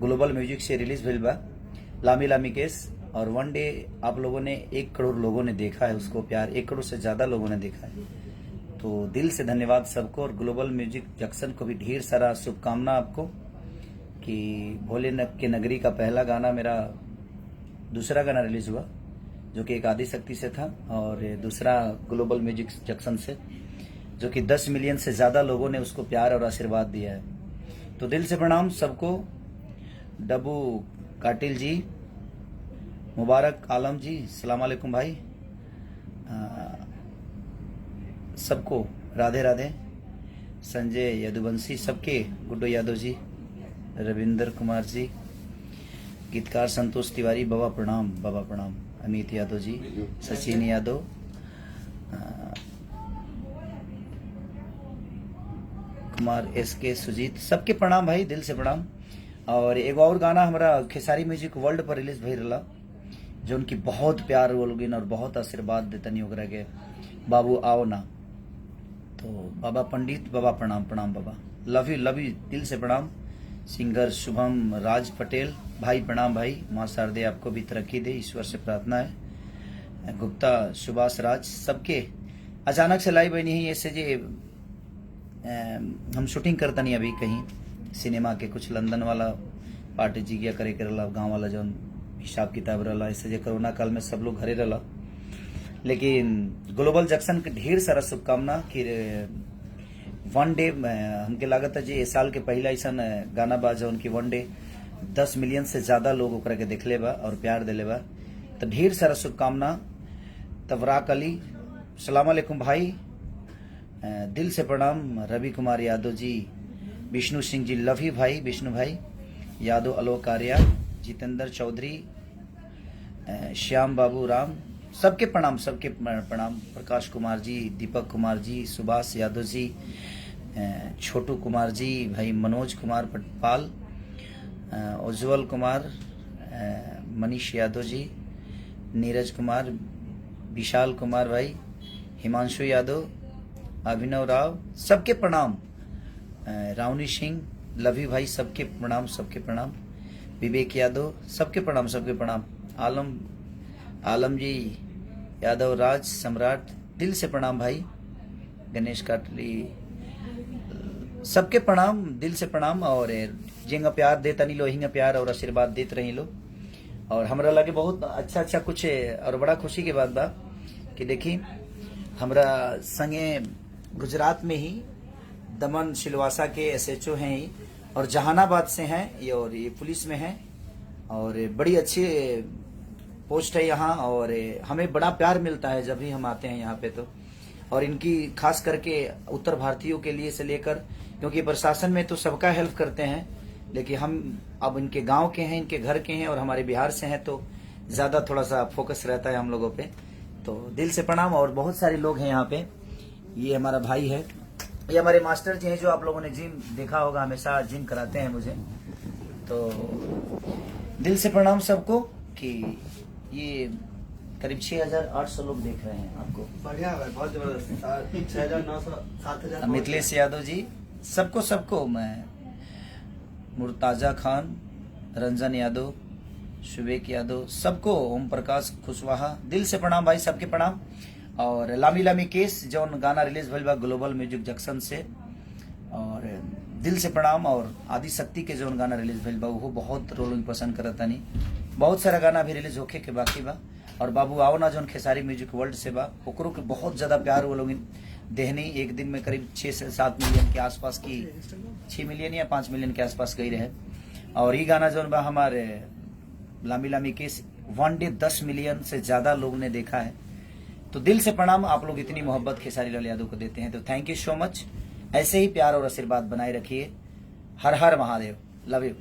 Global music से release भइल बा लामी लामी केस। और वन डे आप लोगों ने 1 करोड़ लोगों ने देखा है उसको, प्यार 1 करोड़ से ज्यादा लोगों ने देखा है। तो दिल से धन्यवाद सबको, और ग्लोबल म्यूजिक जंक्शन को भी ढेर सारा शुभकामना आपको कि भोलेनाथ के नगरी का पहला गाना मेरा दूसरा गाना रिलीज हुआ जो कि एक आदिशक्ति से था, और दूसरा ग्लोबल म्यूजिक जंक्शन से जो कि 10 मिलियन से ज्यादा लोगों ने उसको प्यार और आशीर्वाद दिया है। तो दिल से प्रणाम सबको। डब्बू काटिल जी, मुबारक आलम जी, सलाम अलैकुम भाई, सबको राधे राधे। संजय यदुवंशी, सबके गुड्डो यादव जी, रविंदर कुमार जी, गीतकार संतोष तिवारी, बाबा प्रणाम, बाबा प्रणाम। अमित यादव जी, सचिन यादव, कुमार SK, सुजीत, सबके प्रणाम भाई, दिल से प्रणाम। और एक और गाना हमारा खेसारी म्यूजिक वर्ल्ड पर रिलीज भई रहा जो उनकी बहुत प्यार वो लोग और बहुत आशीर्वाद देतनी ओकरा के, बाबू आओ ना। तो बाबा पंडित, बाबा प्रणाम, प्रणाम बाबा, लव यू, दिल से प्रणाम। सिंगर शुभम राज पटेल भाई, प्रणाम भाई, माँ शारदे आपको भी तरक्की दे, ईश्वर से प्रार्थना है। गुप्ता सुभाष राज, सबके अचानक से लाइव बनी है ऐसे जे हम शूटिंग करता नहीं अभी कहीं सिनेमा के, कुछ लंदन वाला पार्टी जिज्ञा करे के रहा, गाँव वाला जो हिसाब किताब रहा, ऐसे जे कोरोना काल में सब लोग घरे रहा। लेकिन ग्लोबल जंक्शन के ढेर सारा शुभकामना कि वन डे हमके लागत है जे इस साल के पहला ऐसा गाना बा जो उनकी वन डे 10 मिलियन से ज्यादा लोग ओकरा के देखले बा और प्यार दिले बा। तो ढेर सारा शुभकामना। तवराक अली, सलाम अलैकुम भाई, दिल से प्रणाम। रवि कुमार यादव जी, विष्णु सिंह जी, लव यू भाई, विष्णु भाई यादव, अलोक आर्या, जितेंद्र चौधरी, श्याम बाबू राम, सबके प्रणाम, सबके प्रणाम। प्रकाश कुमार जी, दीपक कुमार जी, सुभाष यादव जी, छोटू कुमार जी भाई, मनोज कुमार पाल, उज्जवल कुमार, मनीष यादव जी, नीरज कुमार, विशाल कुमार भाई, हिमांशु यादव, अभिनव राव, सबके प्रणाम। रावनी सिंह, लव यू भाई, सबके प्रणाम, सबके प्रणाम। विवेक यादव, सबके प्रणाम, सबके प्रणाम। आलम जी यादव, राज सम्राट, दिल से प्रणाम भाई। गणेश काटली, सबके प्रणाम, दिल से प्रणाम। और जिंगा प्यार देता नहीं लो, हिंगा प्यार और आशीर्वाद देते रही लो। और हमरा लगे बहुत अच्छा कुछ और बड़ा खुशी के बात बा कि देखी हमरा संगे गुजरात में ही दमन सिलवासा के SHO हैं ही, और जहानाबाद से हैं और ये पुलिस में हैं, और बड़ी अच्छी पोस्ट है यहाँ, और हमें बड़ा प्यार मिलता है जब भी हम आते हैं यहाँ पे। तो और इनकी खास करके उत्तर भारतीयों के लिए से लेकर, क्योंकि प्रशासन में तो सबका हेल्प करते हैं, लेकिन हम अब इनके गांव के हैं, इनके घर के हैं और हमारे बिहार से हैं, तो ज्यादा थोड़ा सा फोकस रहता है हम लोगों पे। तो दिल से प्रणाम। और बहुत सारे लोग हैं यहाँ पे। ये हमारा भाई है, ये हमारे मास्टर जी हैं जो आप लोगों ने जिम देखा होगा, हमेशा जिम कराते हैं मुझे। तो दिल से प्रणाम सबको कि ये करीब 6,800 लोग देख रहे हैं आपको। बढ़िया है, बहुत जबरदस्त। 6,900, 7,000। मिथिलेश यादव जी, सबको मैं, मुर्ताजा खान, रंजन यादव, शुभेक यादव, सबको, ओम प्रकाश कुशवाहा, दिल से प्रणाम भाई, सबके प्रणाम। और लामी लामी केस जो गाना रिलीज भइल बा ग्लोबल म्यूजिक जंक्शन से, और दिल से प्रणाम। और आदिशक्ति के जो गाना रिलीज भइल बा वो बहुत लोग पसंद करता नहीं, बहुत सारा गाना भी रिलीज होके के बाकी बा। और बाबू आओ ना जो खेसारी म्यूजिक वर्ल्ड से बा, ओकरो के बहुत ज्यादा प्यार वो लोग देहनी। एक दिन में करीब 6 से 7 मिलियन के आसपास की, 6 मिलियन या 5 मिलियन के आसपास गई रहे। और ये गाना जो बा हमारे लामी लामी केस वन डे 10 मिलियन से ज्यादा लोग ने देखा है। तो दिल से प्रणाम, आप लोग इतनी मोहब्बत खेसारी लाल यादव को देते हैं, तो थैंक यू सो मच। ऐसे ही प्यार और आशीर्वाद बनाए रखिए। हर हर महादेव, लव यू।